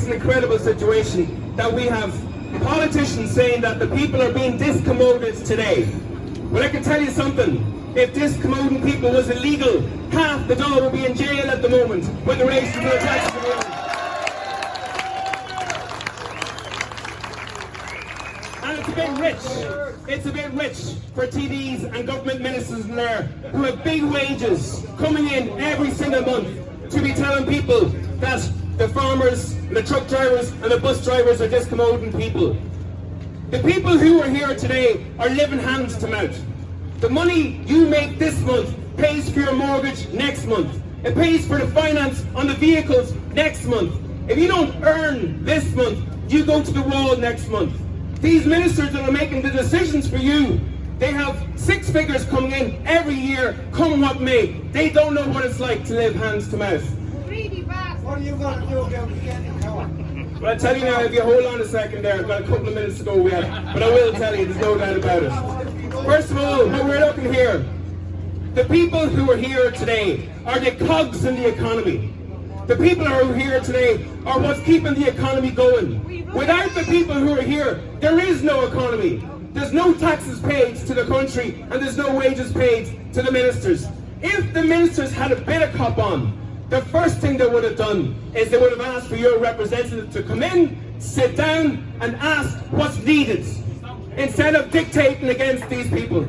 it's an incredible situation that we have politicians saying that the people are being discommoded today. Well, I can tell you something. If discommoding people was illegal, half the dollar would be in jail at the moment when the race to the taxes are in. And it's a bit rich. It's a bit rich for TDs and government ministers in there who have big wages coming in every single month to be telling people that the farmers, and the truck drivers and the bus drivers are discommoding people. The people who are here today are living hand to mouth. The money you make this month pays for your mortgage next month. It pays for the finance on the vehicles next month. If you don't earn this month, you go to the wall next month. These ministers that are making the decisions for you, they have 6 figures coming in every year, come what may. They don't know what it's like to live hands to mouth. What are you going to do about getting power? Well, I'll tell you now, if you hold on a second there, I've got a couple of minutes to go yet, but I will tell you, there's no doubt about it. First of all, what we're looking here, the people who are here today are the cogs in the economy. The people who are here today are what's keeping the economy going. Without the people who are here, there is no economy. There's no taxes paid to the country, and there's no wages paid to the ministers. If the ministers had a bit of cop on, the first thing they would have done is they would have asked for your representative to come in, sit down and ask what's needed, instead of dictating against these people.